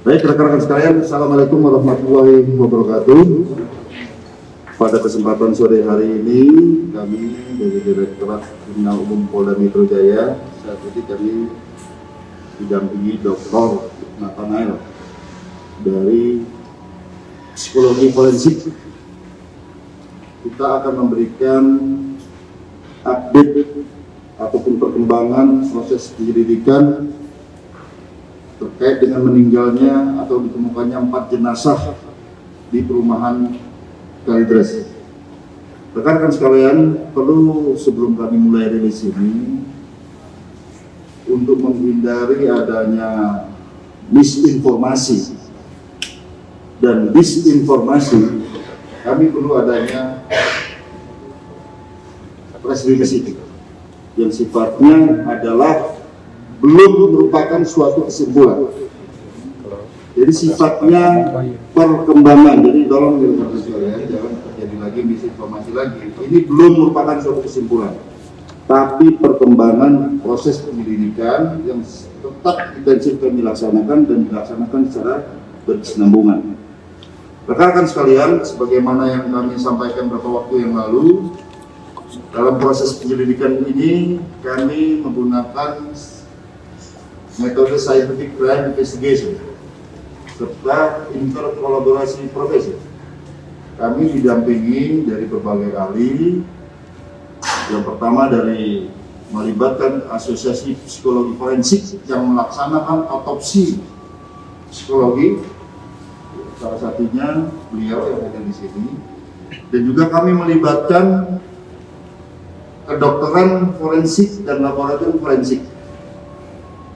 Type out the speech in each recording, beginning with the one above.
Baik, rekan-rekan sekalian, Assalamualaikum warahmatullahi wabarakatuh. Pada kesempatan sore hari ini, kami dari Direktorat Kriminal Umum Polda Metro Jaya, saat ini kami didampingi Dr. Nathanael dari Psikologi Forensik. Kita akan memberikan update ataupun perkembangan proses penyelidikan terkait dengan meninggalnya atau ditemukannya 4 jenazah di perumahan Kalideres. Rekan-rekan sekalian, perlu sebelum kami mulai rilis ini, untuk menghindari adanya misinformasi dan disinformasi, kami perlu adanya press release itu yang sifatnya adalah belum merupakan suatu kesimpulan. Jadi sifatnya perkembangan. Jadi tolong jangan terjadi lagi misinformasi lagi. Ini belum merupakan suatu kesimpulan, tapi perkembangan proses penyelidikan yang tetap intensif kami laksanakan dan dilaksanakan secara berkesinambungan. Rekan-rekan sekalian, sebagaimana yang kami sampaikan beberapa waktu yang lalu, dalam proses penyelidikan ini kami menggunakan metode scientific crime investigation serta interkolaborasi profesi. Kami didampingi dari berbagai ahli. Yang pertama dari melibatkan Asosiasi Psikologi Forensik yang melaksanakan autopsi psikologi. Salah satunya beliau yang ada di sini. Dan juga kami melibatkan kedokteran forensik dan laboratorium forensik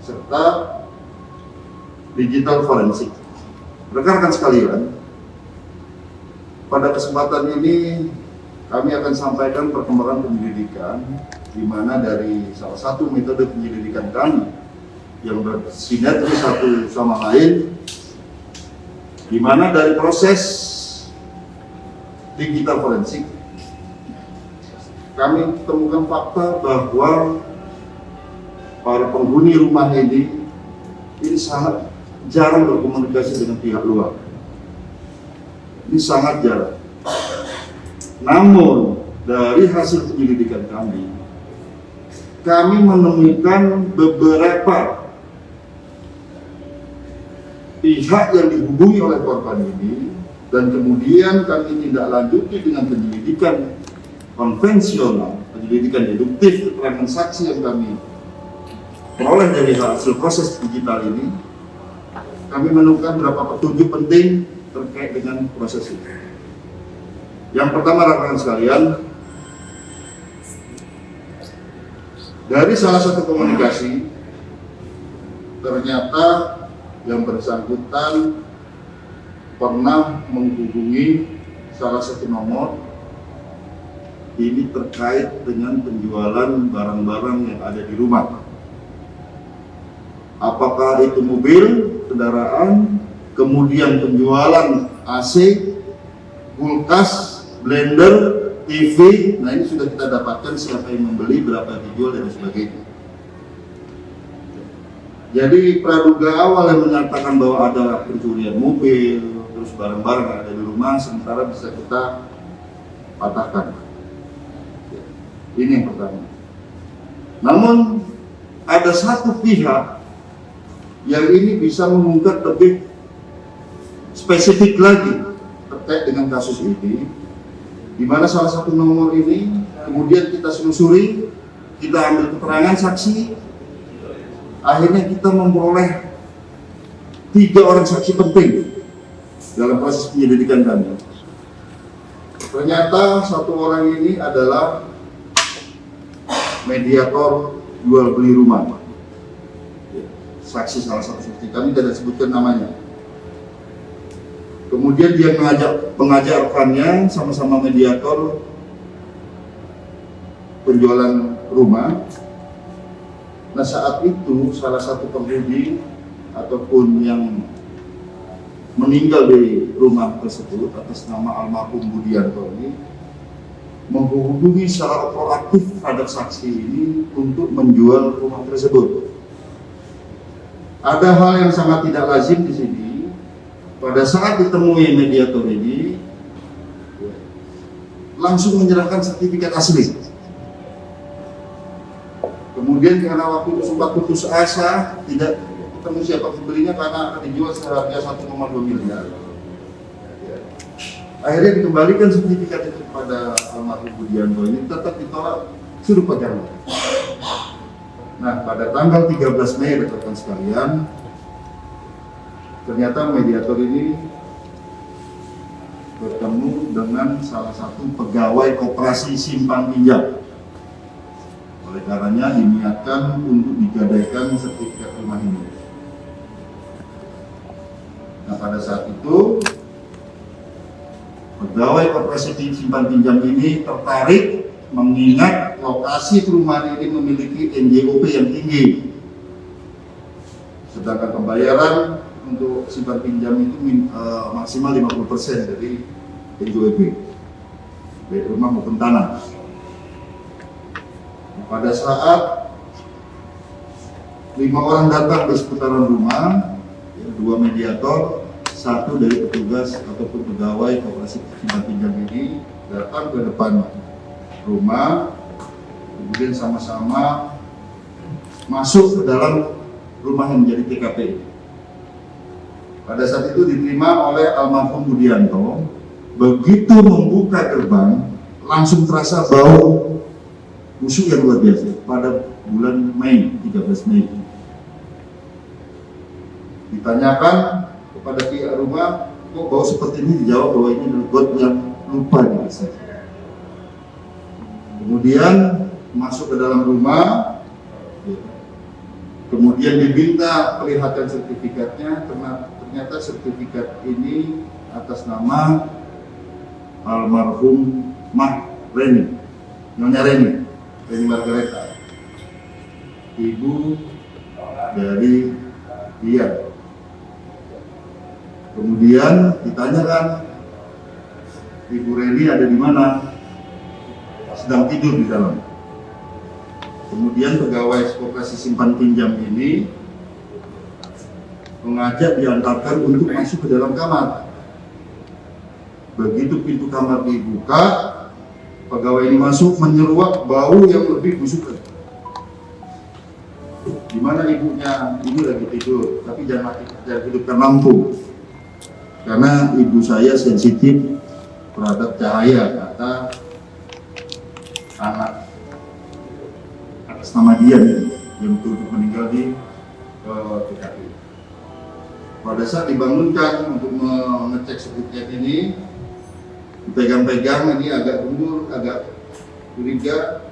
serta digital forensik. Rekan-rekan sekalian, pada kesempatan ini kami akan sampaikan perkembangan penyelidikan, di mana dari salah satu metode penyelidikan kami yang bersinergi satu sama lain, di mana dari proses digital forensik kami temukan fakta bahwa para penghuni rumah ini sangat jarang berkomunikasi dengan pihak luar. Ini sangat jarang. Namun dari hasil penyelidikan kami menemukan beberapa pihak yang dihubungi oleh korban ini, dan kemudian kami tindak lanjuti dengan penyelidikan konvensional, penyelidikan deduktif, keterangan saksi yang kami peroleh dari hasil proses digital ini. Kami menemukan beberapa petunjuk penting terkait dengan proses ini. Yang pertama, rekan-rekan sekalian, dari salah satu komunikasi ternyata yang bersangkutan pernah menghubungi salah satu nomor ini terkait dengan penjualan barang-barang yang ada di rumah. Apakah itu mobil, kendaraan, kemudian penjualan AC, kulkas, blender, TV. Nah, ini sudah kita dapatkan siapa yang membeli, berapa dijual, dan sebagainya. Jadi praduga awal yang menyatakan bahwa ada pencurian mobil, terus barang-barang yang ada di rumah, sementara bisa kita patahkan. Ini yang pertama. Namun ada satu pihak yang ini bisa mengungkap lebih spesifik lagi terkait dengan kasus ini, di mana salah satu nomor ini kemudian kita selusuri, kita ambil keterangan saksi, akhirnya kita memperoleh 3 orang saksi penting dalam proses penyelidikan kami. Ternyata satu orang ini adalah mediator jual beli rumah. Saksi, salah satu saksi, kami tidak sebutkan namanya. Kemudian dia mengajak rekannya sama-sama mediator penjualan rumah. Nah, saat itu salah satu penghuni ataupun yang meninggal di rumah tersebut atas nama almarhum Budianto ini menghubungi secara proaktif terhadap saksi ini untuk menjual rumah tersebut. Ada hal yang sangat tidak lazim di sini, pada saat ditemui mediator ini langsung menyerahkan sertifikat asli. Kemudian karena waktu itu sempat putus asa, tidak ketemu siapa pembelinya karena akan dijual seharga 1,2 miliar. Akhirnya dikembalikan sertifikat itu kepada almarhum Budianto, ini tetap ditolak suruh pegang. Nah, pada tanggal 13 Mei rekan sekalian, ternyata mediator ini bertemu dengan salah satu pegawai koperasi simpan pinjam. Oleh karenanya diniatkan untuk digadaikan sertifikat rumah ini. Nah, pada saat itu pegawai koperasi simpan pinjam ini tertarik mengingat lokasi perumahan ini memiliki NJOP yang tinggi, sedangkan pembayaran untuk simpan pinjam itu maksimal 50% dari NJOP, baik rumah maupun tanah. Pada saat 5 orang datang di seputaran rumah, 2 mediator, 1 dari petugas ataupun pegawai koperasi simpan pinjam ini datang ke depan rumah, kemudian sama-sama masuk ke dalam rumah yang menjadi TKP. Pada saat itu diterima oleh almarhum Budianto. Begitu membuka gerbang, langsung terasa bau busuk yang luar biasa pada bulan Mei, 13 Mei. Ditanyakan kepada pihak rumah, kok bau seperti ini? Dijawab bahwa ini got yang lupa diisi. Kemudian masuk ke dalam rumah, kemudian diminta perlihatkan sertifikatnya. Ternyata sertifikat ini atas nama almarhum Mah Reni, Nyonya Reni Margareta, ibu dari dia. Kemudian ditanyakan, Ibu Reni ada di mana? Sedang tidur di dalam. Kemudian pegawai koperasi simpan pinjam ini mengajak diantarkan untuk masuk ke dalam kamar. Begitu pintu kamar dibuka, pegawai ini masuk menyeruak bau yang lebih busuk. Di mana ibunya? Ibu lagi tidur, tapi jangan hidupkan lampu. Karena ibu saya sensitif terhadap cahaya, kata anak atas nama dia yang turut meninggal di TKP. Pada saat dibangunkan untuk mengecek sertifikat ini, dipegang-pegang, ini agak gembur, agak curiga.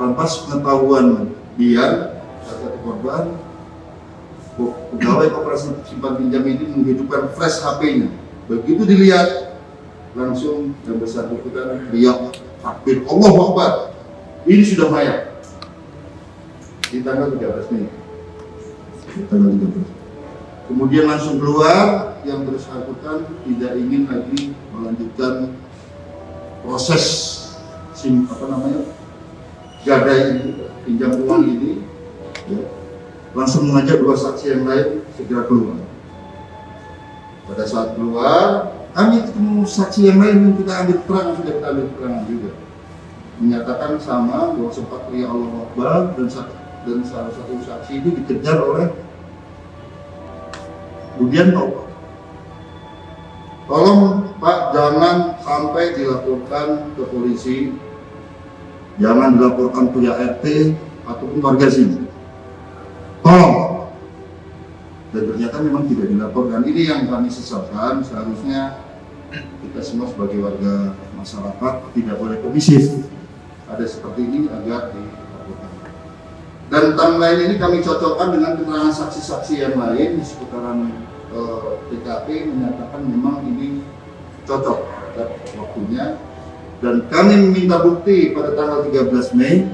Tanpa pengetahuan dia, salah satu korban, pegawai koperasi simpan pinjam ini menghidupkan flash HP-nya. Begitu dilihat, langsung yang bersangkutan teriak takbir, Allahu Akbar, ini sudah mayat. Di tanggal 13 Mei. Kemudian langsung keluar, yang bersangkutan tidak ingin lagi melanjutkan proses gadai pinjam uang ini, ya. Langsung mengajak 2 saksi yang lain segera keluar. Pada saat keluar, kami ketemu saksi yang lain yang kita ambil keterangan, sudah kita ambil keterangan juga, menyatakan sama bahwa sempat teriak Allahu Akbar, dan salah satu saksi itu dikejar oleh Budianto. Tolong Pak, jangan sampai dilaporkan ke polisi, jangan dilaporkan ke RT ataupun warga sini. Tolong. Dan ternyata memang tidak dilaporkan. Ini yang kami sesalkan. Seharusnya kita semua sebagai warga masyarakat tidak boleh permisif. Ada seperti ini agar dilaporkan. Dan timeline ini kami cocokkan dengan keterangan saksi-saksi yang lain di seputaran TKP menyatakan memang ini cocok waktunya. Dan kami meminta bukti pada tanggal 13 Mei,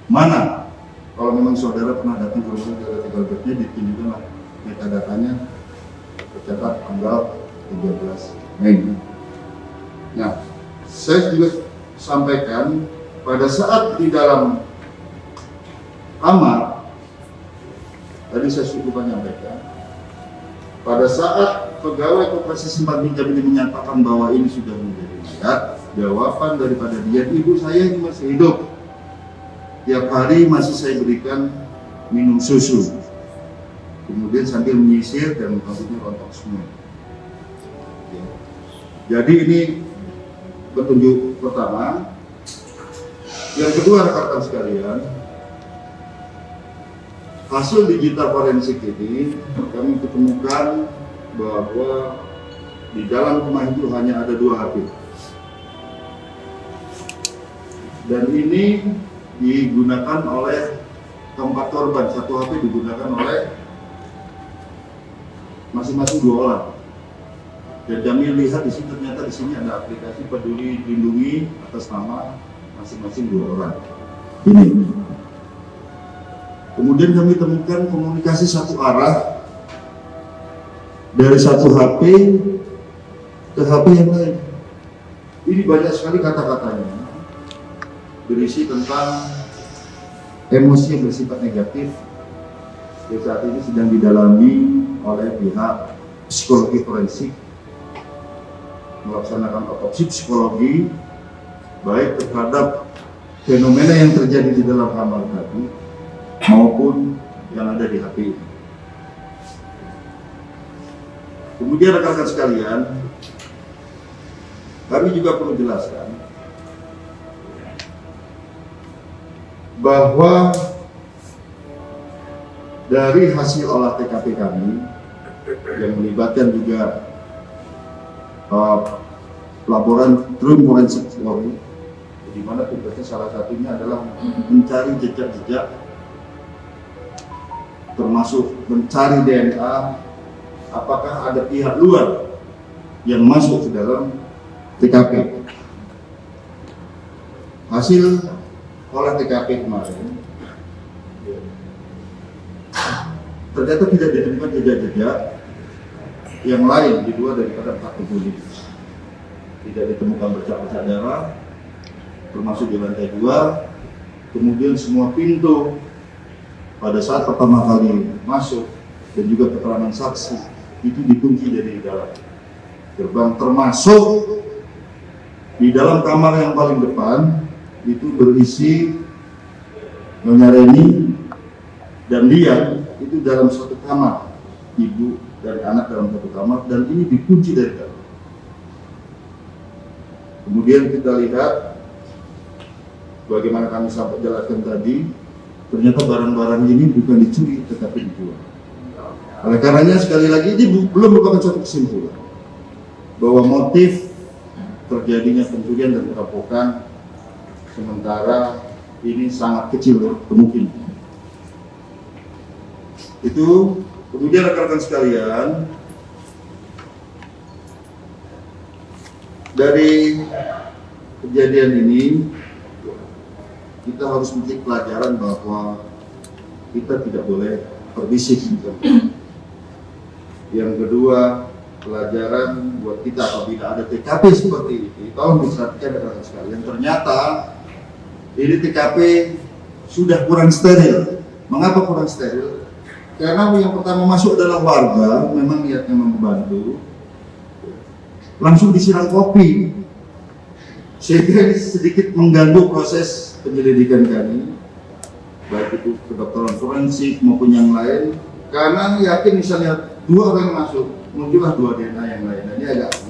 mana kalau memang saudara pernah datang ke rumah tinggal ditunjukkanlah metadatanya tercatat tanggal 13 Mei. Nah, saya juga sampaikan pada saat di dalam kamar, tadi saya cukup menyampaikan, pada saat pegawai koperasi simpan pinjam ini menyatakan bahwa ini sudah menjadi mayat, jawaban daripada dia, ibu saya ini masih hidup. Tiap hari masih saya berikan minum susu. Kemudian sambil menyisir dan rambutnya rontok semua. Ya. Jadi ini petunjuk pertama. Yang kedua, rekan-rekan sekalian, hasil digital forensik ini kami ketemukan bahwa di dalam rumah itu hanya ada 2 HP. Dan ini digunakan oleh keempat korban. 1 HP digunakan oleh masing-masing 2 orang. Dan kami lihat di sini ternyata di sini ada aplikasi Peduli Lindungi atas nama masing-masing 2 orang. Ini. Kemudian kami temukan komunikasi satu arah dari 1 HP ke HP yang lain. Ini banyak sekali kata-katanya, berisi tentang emosi yang bersifat negatif yang saat ini sedang didalami oleh pihak psikologi forensik, melaksanakan otopsi psikologi baik terhadap fenomena yang terjadi di dalam kamar tadi maupun yang ada di HP ini. Kemudian rekan-rekan sekalian, kami juga perlu jelaskan bahwa dari hasil olah TKP kami yang melibatkan juga laboratorium forensik Polri, di mana tugasnya salah satunya adalah mencari jejak-jejak, termasuk mencari DNA, apakah ada pihak luar yang masuk ke dalam TKP. Hasil olah TKP kemarin ternyata tidak ditemukan jejak-jejak yang lain di luar daripada 4 penghuni. Tidak ditemukan bercak-bercak darah, termasuk di lantai 2. Kemudian semua pintu pada saat pertama kali masuk dan juga keterangan saksi itu dikunci dari dalam gerbang, termasuk di dalam kamar yang paling depan itu berisi Nyonya Reni dan dia itu dalam satu kamar, ibu dan anak dalam satu kamar, dan ini dikunci dari dalam. Kemudian kita lihat bagaimana kami sampai jelaskan tadi, ternyata barang-barang ini bukan dicuri tetapi dijual. Oleh karenanya sekali lagi ini belum merupakan suatu kesimpulan bahwa motif terjadinya pencurian dan perampokan sementara ini sangat kecil kemungkinan. Itu. Kemudian rekan-rekan sekalian, dari kejadian ini kita harus memiliki pelajaran bahwa kita tidak boleh berbisik. Yang kedua, pelajaran buat kita apabila ada TKP seperti ini, tolong diperhatikan rekan-rekan sekalian. Ternyata ini TKP sudah kurang steril. Mengapa kurang steril? Karena yang pertama masuk adalah warga, memang niatnya membantu, langsung disiram kopi, sehingga ini sedikit mengganggu proses penyelidikan kami, baik itu kedokteran forensik maupun yang lain, karena yakin misalnya 2 orang yang masuk, muncullah 2 DNA yang lain, dan ini agak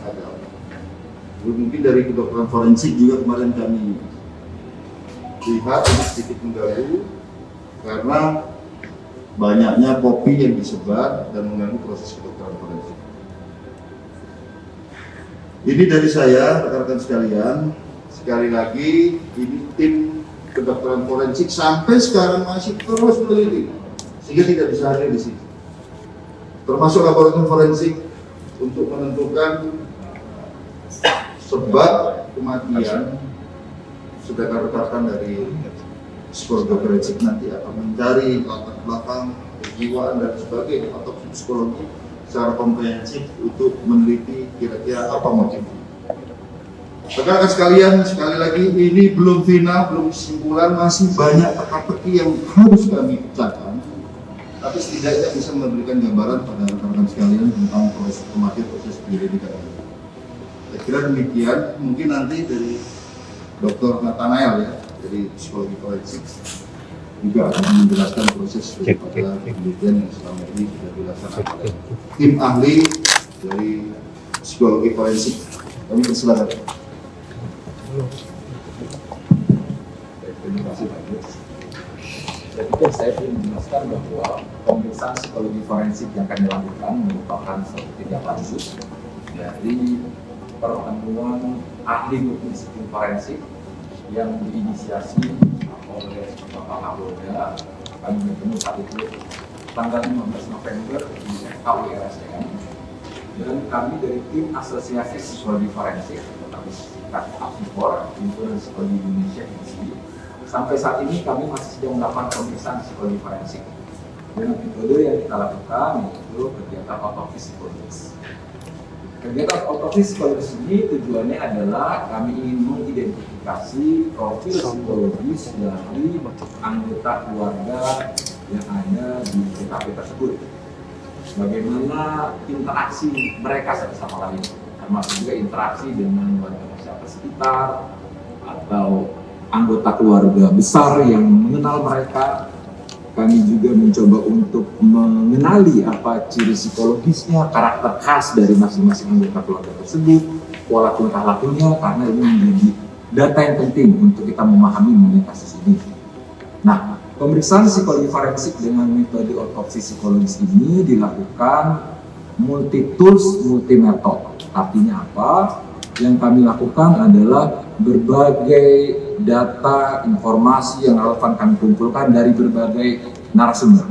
mungkin dari kedokteran forensik juga kemarin kami lihat ini sedikit mengganggu, karena banyaknya kopi yang disebar dan mengganggu proses kedokteran forensik. Ini dari saya, rekan-rekan sekalian. Sekali lagi, ini tim kedokteran forensik sampai sekarang masih terus meneliti, sehingga tidak bisa hadir di sini. Termasuk laboratorium forensik untuk menentukan sebab kematian, sedangkan rekan-rekan dari psikologi forensik nanti akan mencari latar belakang, kejiwaan dan sebagainya atau psikologi secara komprehensif untuk meneliti kira-kira apa motifnya. Rekan-rekan sekalian, sekali lagi ini belum final, belum kesimpulan, masih banyak teka-teki yang harus kami pecahkan tapi setidaknya bisa memberikan gambaran pada rekan-rekan sekalian tentang proses penyelidikan. Saya kira demikian. Mungkin nanti dari Dr. Nathanael ya, dari psikologi forensik juga akan menjelaskan proses daripada penelitian yang selama ini sudah dilaksanakan oleh tim ahli dari psikologi forensik. Kami persilakan. Terima kasih Pak Yus. Saya pikir saya ingin menjelaskan bahwa pemeriksaan psikologi forensik yang kami lakukan merupakan suatu tindak lanjut dari pertemuan ahli disiplin forensik yang diinisiasi oleh Bapak Kapolda. Kami bertemu saat itu tanggal 15 November di FKUIRSDM, dan kami dari tim Asosiasi Psikologi Forensik atau kami singkat APSIFOR, Himpunan Psikologi Indonesia (HIPSI). Sampai saat ini kami masih sedang melakukan pemeriksaan psikologi forensik dengan metode yang kita lakukan yaitu kegiatan otopsi psikologis. Kegiatan otopsi psikologis ini tujuannya adalah kami ingin mengidentifikasi profil psikologis dari anggota keluarga yang ada di TKP tersebut. Bagaimana interaksi mereka satu sama lain, termasuk juga interaksi dengan warga masyarakat sekitar atau anggota keluarga besar yang mengenal mereka. Kami juga mencoba untuk mengenali apa ciri psikologisnya, karakter khas dari masing-masing anggota keluarga tersebut, pola tingkah lakunya, karena ini menjadi data yang penting untuk kita memahami mengenai kasus ini. Nah, pemeriksaan psikologi forensik dengan metode otopsi psikologis ini dilakukan multi tools, multi method. Artinya apa? Yang kami lakukan adalah berbagai data, informasi yang relevan kami kumpulkan dari berbagai narasumber,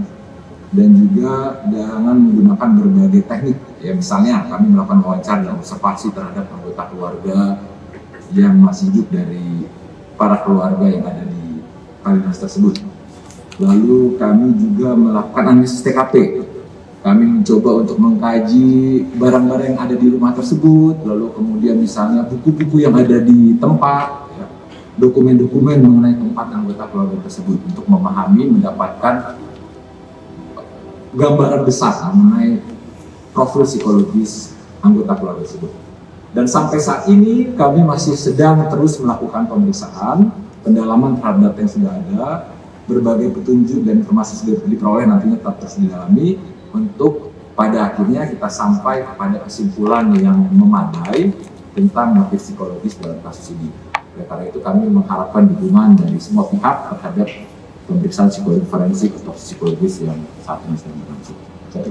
dan juga dengan menggunakan berbagai teknik. Ya, misalnya kami melakukan wawancara dan observasi terhadap anggota keluarga yang masih hidup dari para keluarga yang ada di Kalinas tersebut. Lalu kami juga melakukan analisis TKP. Kami mencoba untuk mengkaji barang-barang yang ada di rumah tersebut, lalu kemudian misalnya buku-buku yang ada di tempat, ya, dokumen-dokumen mengenai tempat anggota keluarga tersebut untuk memahami, mendapatkan gambaran besar mengenai profil psikologis anggota keluarga tersebut. Dan sampai saat ini kami masih sedang terus melakukan pemeriksaan, pendalaman terhadap data yang sudah ada, berbagai petunjuk dan informasi sudah diperoleh nantinya tetap terus didalami untuk pada akhirnya kita sampai kepada kesimpulan yang memadai tentang motif psikologis dalam kasus ini. Oleh karena itu kami mengharapkan dukungan dari semua pihak terhadap pemeriksaan psikologi forensik atau psikologis yang saat ini sedang berlangsung.